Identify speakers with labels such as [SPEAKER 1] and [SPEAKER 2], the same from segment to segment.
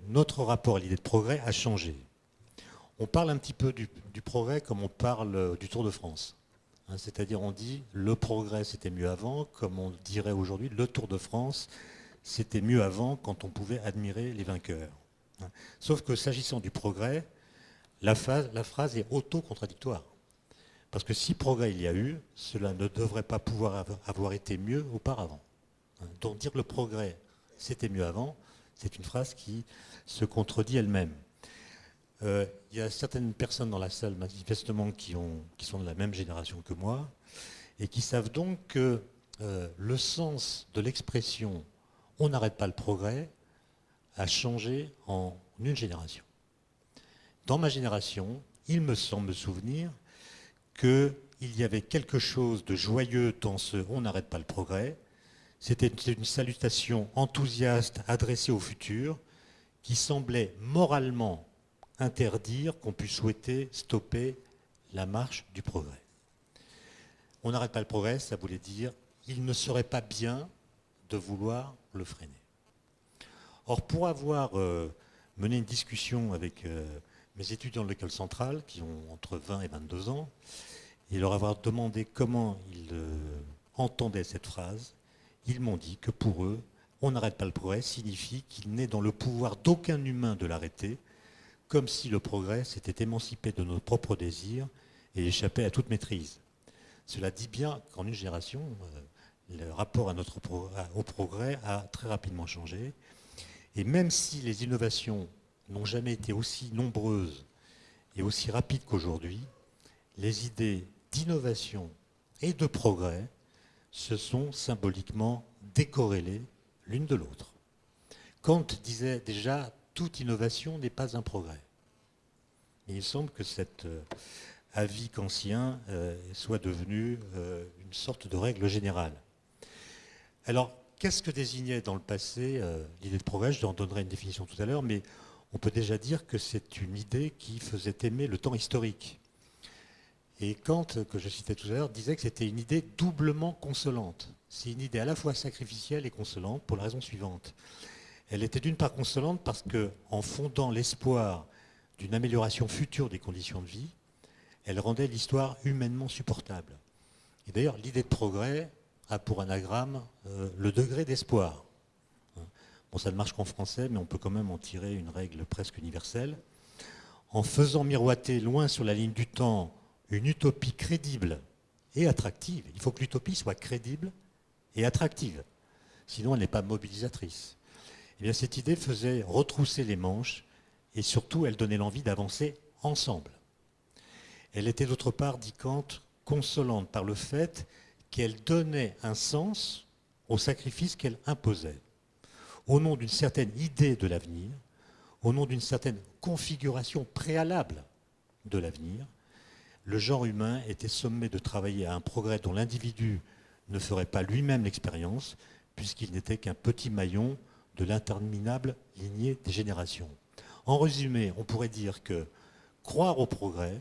[SPEAKER 1] notre rapport à l'idée de progrès a changé. On parle un petit peu du progrès comme on parle du Tour de France. Hein, c'est-à-dire on dit le progrès c'était mieux avant, comme on dirait aujourd'hui le Tour de France c'était mieux avant quand on pouvait admirer les vainqueurs. Hein. Sauf que s'agissant du progrès, la phrase est auto-contradictoire. Parce que si progrès il y a eu, cela ne devrait pas pouvoir avoir été mieux auparavant. Hein. Donc dire que le progrès c'était mieux avant, c'est une phrase qui se contredit elle-même. Il y a certaines personnes dans la salle, manifestement, qui sont de la même génération que moi, et qui savent donc que le sens de l'expression « on n'arrête pas le progrès » a changé en une génération. Dans ma génération, il me semble me souvenir qu'il y avait quelque chose de joyeux dans ce « on n'arrête pas le progrès ». C'était une salutation enthousiaste adressée au futur qui semblait moralement interdire qu'on puisse souhaiter stopper la marche du progrès. On n'arrête pas le progrès, ça voulait dire il ne serait pas bien de vouloir le freiner. Or, pour avoir mené une discussion avec mes étudiants de l'école centrale, qui ont entre 20 et 22 ans, et leur avoir demandé comment ils entendaient cette phrase, ils m'ont dit que pour eux, on n'arrête pas le progrès signifie qu'il n'est dans le pouvoir d'aucun humain de l'arrêter, comme si le progrès s'était émancipé de nos propres désirs et échappait à toute maîtrise. Cela dit bien qu'en une génération, le rapport au progrès a très rapidement changé. Et même si les innovations n'ont jamais été aussi nombreuses et aussi rapides qu'aujourd'hui, les idées d'innovation et de progrès se sont symboliquement décorrélées l'une de l'autre. Kant disait déjà « toute innovation n'est pas un progrès ». Et il semble que cet avis kantien soit devenu une sorte de règle générale. Alors, qu'est-ce que désignait dans le passé l'idée de progrès? Je en donnerai une définition tout à l'heure, mais on peut déjà dire que c'est une idée qui faisait aimer le temps historique. Et Kant, que je citais tout à l'heure, disait que c'était une idée doublement consolante. C'est une idée à la fois sacrificielle et consolante pour la raison suivante. Elle était d'une part consolante parce qu'en fondant l'espoir d'une amélioration future des conditions de vie, elle rendait l'histoire humainement supportable. Et d'ailleurs, l'idée de progrès a pour anagramme le degré d'espoir. Bon, ça ne marche qu'en français, mais on peut quand même en tirer une règle presque universelle. En faisant miroiter loin sur la ligne du temps une utopie crédible et attractive, il faut que l'utopie soit crédible et attractive, sinon elle n'est pas mobilisatrice. Eh bien, cette idée faisait retrousser les manches et surtout elle donnait l'envie d'avancer ensemble. Elle était d'autre part, dit Kant, consolante par le fait qu'elle donnait un sens au sacrifice qu'elle imposait, au nom d'une certaine idée de l'avenir, au nom d'une certaine configuration préalable de l'avenir. Le genre humain était sommé de travailler à un progrès dont l'individu ne ferait pas lui-même l'expérience, puisqu'il n'était qu'un petit maillon de l'interminable lignée des générations. En résumé, on pourrait dire que croire au progrès,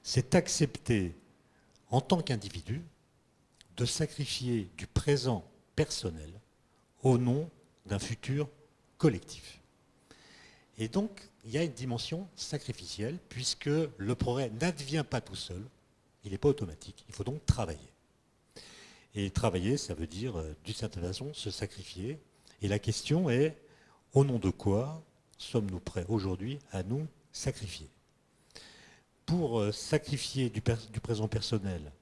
[SPEAKER 1] c'est accepter en tant qu'individu de sacrifier du présent personnel au nom d'un futur collectif. Et donc, il y a une dimension sacrificielle, puisque le progrès n'advient pas tout seul, il n'est pas automatique, il faut donc travailler. Et travailler, ça veut dire, d'une certaine façon, se sacrifier. Et la question est, au nom de quoi sommes-nous prêts aujourd'hui à nous sacrifier? Pour sacrifier du présent personnel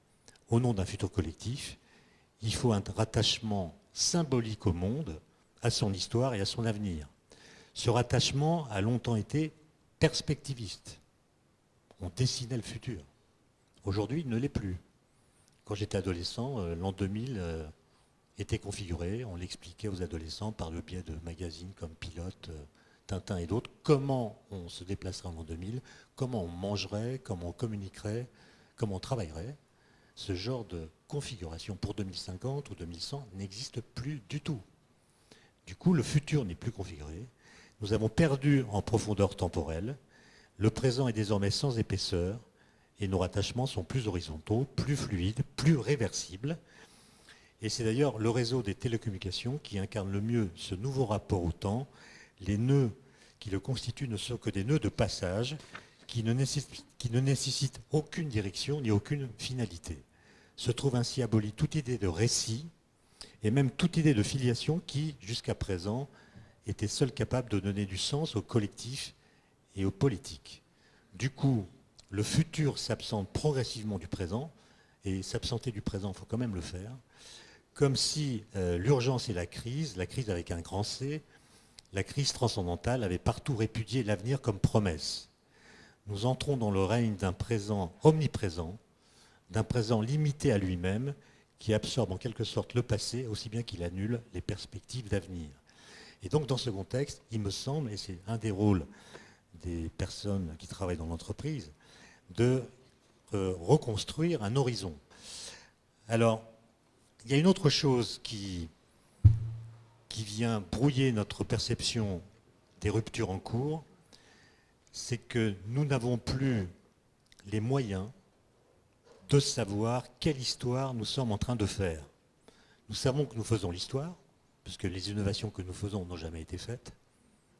[SPEAKER 1] au nom d'un futur collectif, il faut un rattachement symbolique au monde, à son histoire et à son avenir. Ce rattachement a longtemps été perspectiviste. On dessinait le futur. Aujourd'hui, il ne l'est plus. Quand j'étais adolescent, l'an 2000 était configuré. On l'expliquait aux adolescents par le biais de magazines comme Pilote, Tintin et d'autres, comment on se déplacerait en l'an 2000, comment on mangerait, comment on communiquerait, comment on travaillerait. Ce genre de configuration pour 2050 ou 2100 n'existe plus du tout. Du coup, le futur n'est plus configuré. Nous avons perdu en profondeur temporelle. Le présent est désormais sans épaisseur et nos rattachements sont plus horizontaux, plus fluides, plus réversibles. Et c'est d'ailleurs le réseau des télécommunications qui incarne le mieux ce nouveau rapport au temps. Les nœuds qui le constituent ne sont que des nœuds de passage qui ne nécessitent aucune direction ni aucune finalité. Se trouve ainsi abolie toute idée de récit et même toute idée de filiation qui, jusqu'à présent, était seule capable de donner du sens au collectif et au politique. Du coup, le futur s'absente progressivement du présent, et s'absenter du présent, il faut quand même le faire, comme si l'urgence et la crise avec un grand C, la crise transcendantale avait partout répudié l'avenir comme promesse. Nous entrons dans le règne d'un présent omniprésent, d'un présent limité à lui-même, qui absorbe en quelque sorte le passé, aussi bien qu'il annule les perspectives d'avenir. Et donc dans ce contexte, il me semble, et c'est un des rôles des personnes qui travaillent dans l'entreprise, de reconstruire un horizon. Alors, il y a une autre chose qui vient brouiller notre perception des ruptures en cours, c'est que nous n'avons plus les moyens de savoir quelle histoire nous sommes en train de faire. Nous savons que nous faisons l'histoire, puisque les innovations que nous faisons n'ont jamais été faites.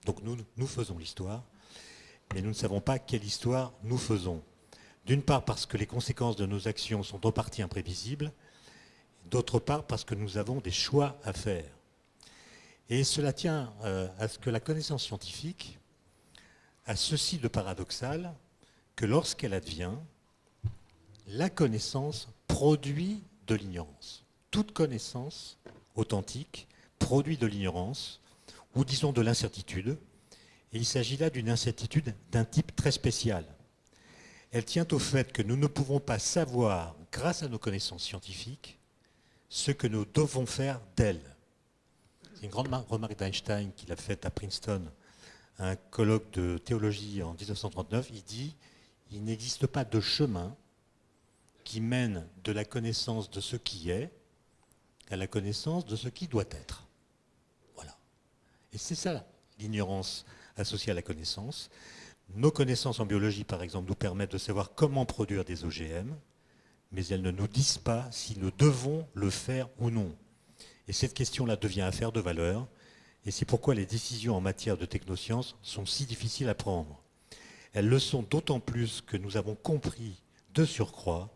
[SPEAKER 1] Donc nous faisons l'histoire, mais nous ne savons pas quelle histoire nous faisons. D'une part parce que les conséquences de nos actions sont en partie imprévisibles, d'autre part parce que nous avons des choix à faire. Et cela tient à ce que la connaissance scientifique a ceci de paradoxal, que lorsqu'elle advient, la connaissance produit de l'ignorance. Toute connaissance authentique produit de l'ignorance, ou disons de l'incertitude, et il s'agit là d'une incertitude d'un type très spécial. Elle tient au fait que nous ne pouvons pas savoir, grâce à nos connaissances scientifiques, ce que nous devons faire d'elles. C'est une grande remarque d'Einstein qu'il a faite à Princeton, à un colloque de théologie en 1939. Il dit « Il n'existe pas de chemin qui mène de la connaissance de ce qui est à la connaissance de ce qui doit être. » Voilà. Et c'est ça l'ignorance associée à la connaissance. Nos connaissances en biologie, par exemple, nous permettent de savoir comment produire des OGM, mais elles ne nous disent pas si nous devons le faire ou non. Et cette question-là devient affaire de valeur, et c'est pourquoi les décisions en matière de technosciences sont si difficiles à prendre. Elles le sont d'autant plus que nous avons compris de surcroît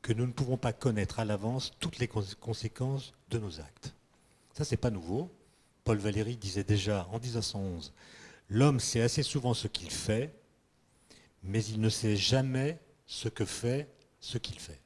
[SPEAKER 1] que nous ne pouvons pas connaître à l'avance toutes les conséquences de nos actes. Ça, c'est pas nouveau. Paul Valéry disait déjà en 1911 « L'homme sait assez souvent ce qu'il fait, mais il ne sait jamais ce que fait ce qu'il fait. »